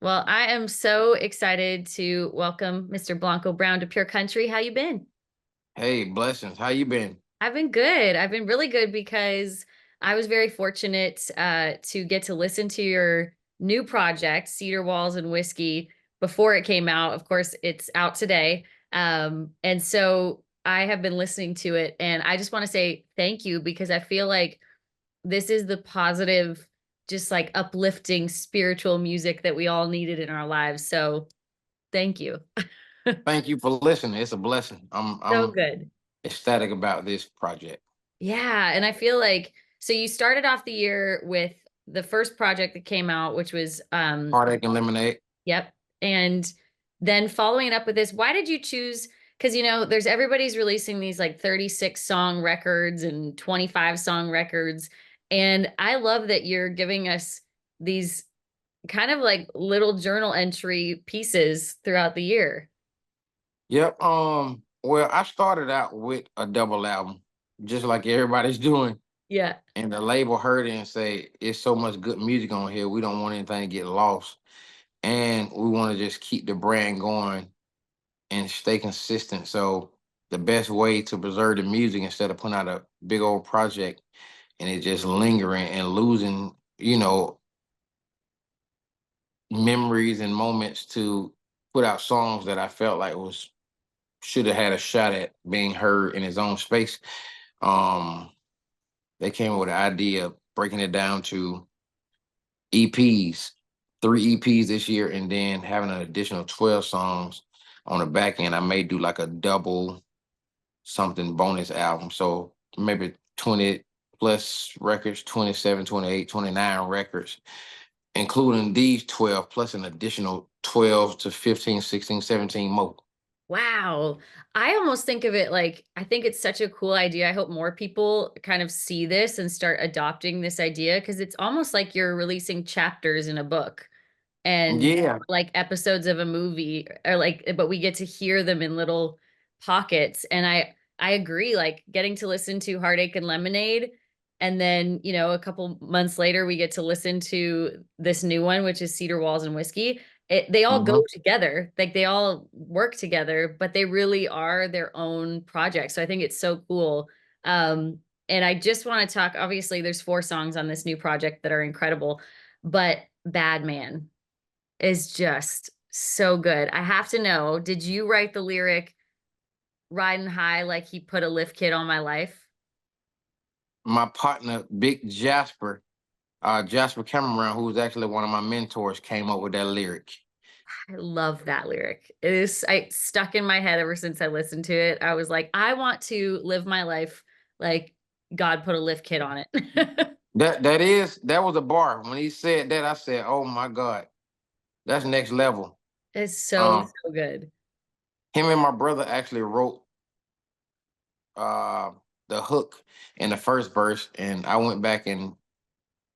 Well, I am so excited to welcome Mr. Blanco Brown to Pure Country. How you been? Hey, blessings. How you been? I've been good. I've been really good because I was very fortunate to get to listen to your new project, Cedar Walls and Whiskey, before it came out. Of course, it's out today. And so I have been listening to it, and I just want to say thank you because I feel like this is the positive, just like uplifting spiritual music that we all needed in our lives. So thank you. Thank you for listening. It's a blessing. I'm So I'm good. ecstatic about this project. Yeah, and I feel like so you started off the year with the first project that came out, which was Heartache and lemonade. yep. And then following it up with this, why did you choose? Because there's everybody's releasing these like 36 song records and 25 song records. And I love that you're giving us these kind of like little journal entry pieces throughout the year. Yep. Well, I started out with a double album, just like everybody's doing. Yeah. And the label heard it and say, it's so much good music on here. We don't want anything to get lost. And we want to just keep the brand going and stay consistent. So the best way to preserve the music instead of putting out a big old project and it just lingering and losing, memories and moments to put out songs that I felt like was should have had a shot at being heard in his own space. Um, they came up with the idea of breaking it down to EPs, 3 EPs this year, and then having an additional 12 songs on the back end. I may do like a double something bonus album. So maybe 20 plus records, 27, 28, 29 records, including these 12 plus an additional 12 to 15, 16, 17 more. Wow. I almost think of it like I think it's such a cool idea. I hope more people kind of see this and start adopting this idea because it's almost like you're releasing chapters in a book and Yeah. like episodes of a movie or like but we get to hear them in little pockets and I agree like getting to listen to Heartache and Lemonade and then a couple months later we get to listen to this new one which is Cedar Walls and Whiskey. They all go Hmm. together, like they all work together, but they really are their own project. So I think it's so cool. um and I just want to talk, obviously there's 4 songs on this new project that are incredible, but Bad Man is just so good. I have to know, did you write the lyric riding high like he put a lift kit on my life? My partner, Big Jasper Cameron, who was actually one of my mentors, came up with that lyric. I love that lyric. It is I stuck in my head ever since I listened to it. I was like, I want to live my life like God put a lift kit on it. That was a bar. When he said that, I said, "Oh my God, that's next level." It's so, Um, so good. him and my brother actually wrote uh the hook in the first verse, and I went back and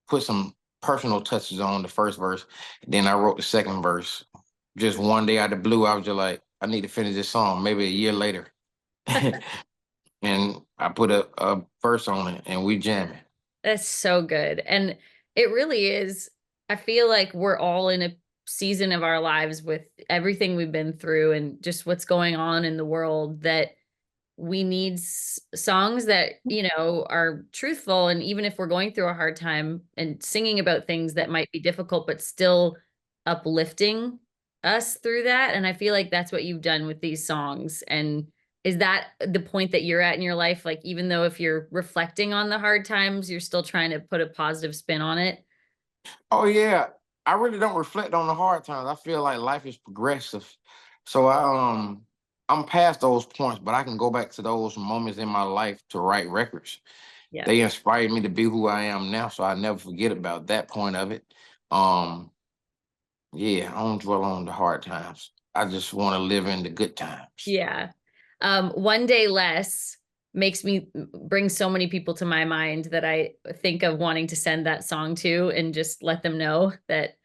put some personal touches on the first verse. Then I wrote the second verse. Just one day out of the blue, I was just like, I need to finish this song. Maybe a year later, and I put a verse on it, and we jamming. That's so good. And it really is. I feel like we're all in a season of our lives with everything we've been through and just what's going on in the world that we need songs that, are truthful. And even if we're going through a hard time and singing about things that might be difficult, but still uplifting us through that. And I feel like that's what you've done with these songs. And is that the point that you're at in your life? Like, even though if you're reflecting on the hard times, you're still trying to put a positive spin on it? Oh yeah, I really don't reflect on the hard times. I feel like life is progressive, so I'm past those points, but I can go back to those moments in my life to write records. Yeah. They inspired me to be who I am now, so I never forget about that point of it. Um, yeah, I don't dwell on the hard times. I just want to live in the good times. Yeah. One Day Less makes me bring so many people to my mind that I think of wanting to send that song to and just let them know that,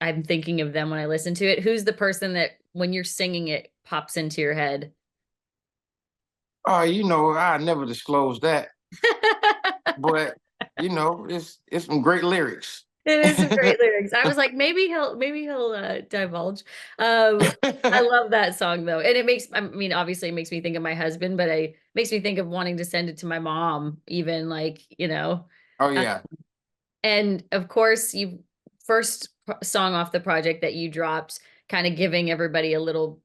I'm thinking of them when I listen to it. Who's the person that when you're singing it pops into your head? I never disclosed that, but it's some great lyrics. It is some great lyrics. I was like, maybe he'll divulge. I love that song though. And I mean, obviously it makes me think of my husband, but it makes me think of wanting to send it to my mom, even like, Oh uh, yeah. and of course you song off the project that you dropped, kind of giving everybody a little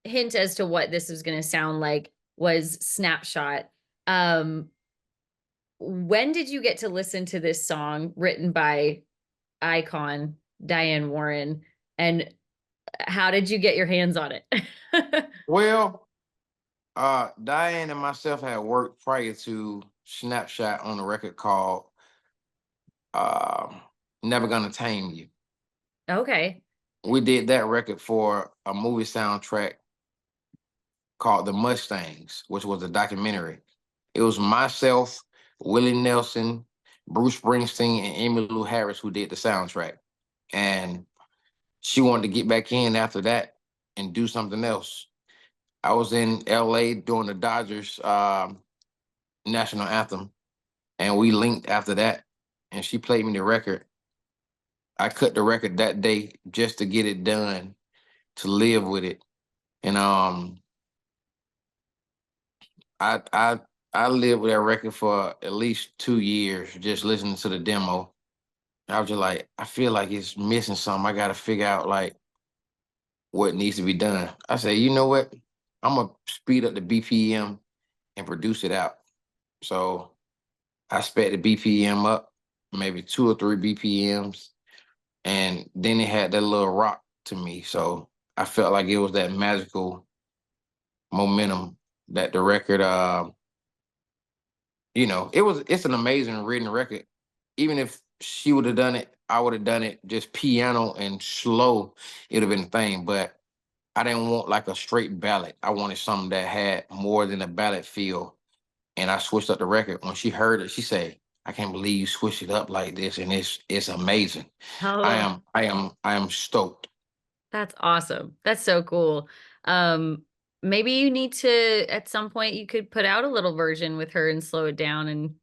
hint as to what this was going to sound like, was Snapshot. Um, when did you get to listen to this song written by icon Diane Warren, and how did you get your hands on it? Well, Diane and myself had worked prior to Snapshot on a record called uh, Never Gonna Tame You. Okay. We did that record for a movie soundtrack called The Mustangs, which was a documentary. It was myself, Willie Nelson, Bruce Springsteen, and Emmylou Harris who did the soundtrack. And she wanted to get back in after that and do something else. I was in LA during the Dodgers national anthem, and we linked after that. And she played me the record. I cut the record that day just to get it done, to live with it. And I I I lived with that record for at least 2 years, just listening to the demo. I was just like, I feel like it's missing something. I got to figure out like what needs to be done. I say, you know what? I'm gonna speed up the BPM and produce it out. So I sped the BPM up, maybe 2 or 3 BPMs, and then it had that little rock to me. So I felt like it was that magical momentum that the record it's an amazing written record. Even if she would have done it, I would have done it just piano and slow. It'd have been a thing. But I didn't want like a straight ballad. I wanted something that had more than a ballad feel. And I switched up the record. When she heard it, she said, "I can't believe you switched it up like this, and it's amazing." I Oh, am I am I am stoked. that's awesome. That's so cool. Um, maybe you need to, at some point, you could put out a little version with her and slow it down, and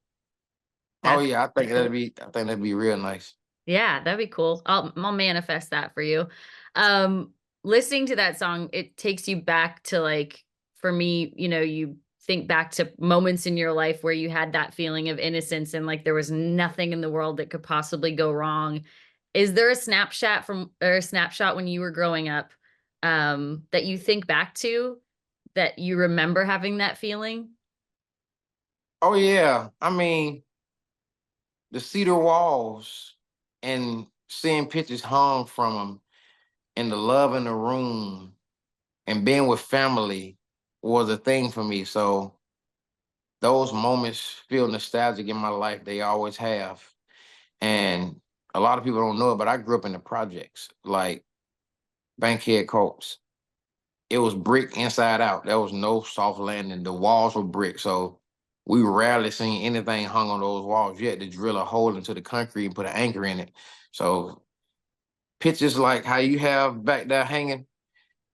Oh that's yeah, pretty cool. I think that'd be real nice. Yeah, that'd be cool. I'll manifest that for you. Um, Listening to that song, it takes you back to, like, for me, you think back to moments in your life where you had that feeling of innocence and like there was nothing in the world that could possibly go wrong. Is there a snapshot when you were growing up, that you think back to, that you remember having that feeling? Oh yeah. I mean, the Cedar Walls and seeing pictures hung from them and the love in the room and being with family was a thing for me. So those moments feel nostalgic in my life. They always have. And a lot of people don't know it, but I grew up in the projects, like Bankhead Coats. It was brick inside out. There was no soft landing. The walls were brick. So we rarely seen anything hung on those walls. You had to drill a hole into the concrete and put an anchor in it. So pictures like how you have back there hanging,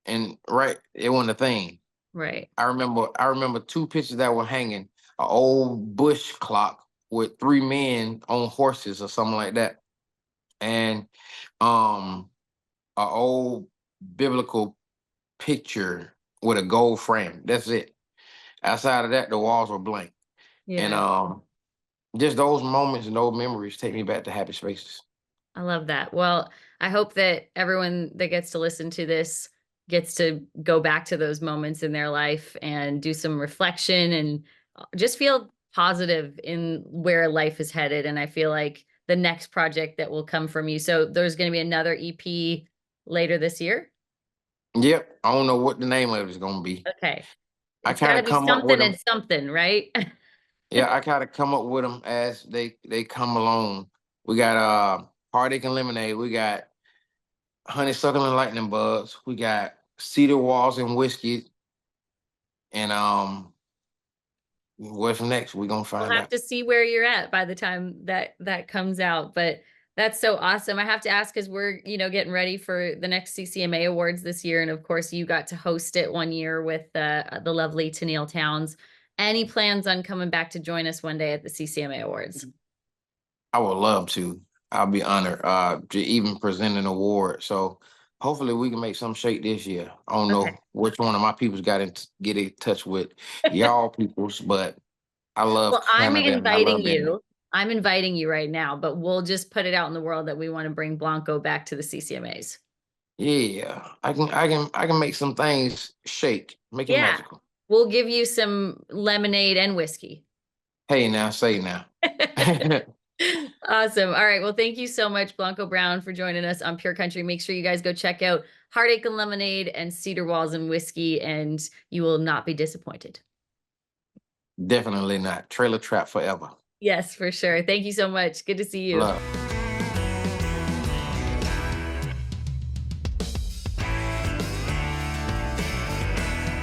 and right, it wasn't a thing. Right. I remember 2 pictures that were hanging, an old bush clock with 3 men on horses or something like that. And a old biblical picture with a gold frame. That's it. Outside of that, the walls were blank. And Yeah. just those moments and those memories take me back to happy spaces. I love that. Well, I hope that everyone that gets to listen to this gets to go back to those moments in their life and do some reflection and just feel positive in where life is headed. And I feel like the next project that will come from you. So there's going to be another EP later this year. Yep. I don't know what the name of it is gonna be. Okay. I It's got kind to of be come up with something and them. something, right? Yeah, I kind of come up with them as they come along. We got heartache and lemonade. We got honeysuckle and lightning bugs. We got cedar walls and whiskey. And what's next? We're gonna We'll find have out. to see where you're at by the time that comes out. But that's so awesome. I have to ask because we're, getting ready for the next CCMA Awards this year. And of course, you got to host it one year with the lovely Tennille Towns. Any plans on coming back to join us one day at the CCMA Awards? I would love to. I'll be honored to even present an award. So hopefully we can make some shake this year. I don't Okay. know which one of my people's got to get in touch with y'all peoples, but I love Well, Canada and I love being I'm inviting you right now, but we'll just put it out in the world that we want to bring Blanco back to the CCMAs. yeah. I can make some things shake, make it Yeah. magical. We'll give you some lemonade and whiskey. Hey now, say now. Awesome. All right. Well, thank you so much, Blanco Brown, for joining us on Pure Country. Make sure you guys go check out Heartache and Lemonade and Cedar Walls and Whiskey, and you will not be disappointed. Definitely not. Trailer trap forever. Yes, for sure. Thank you so much. Good to see you. Love.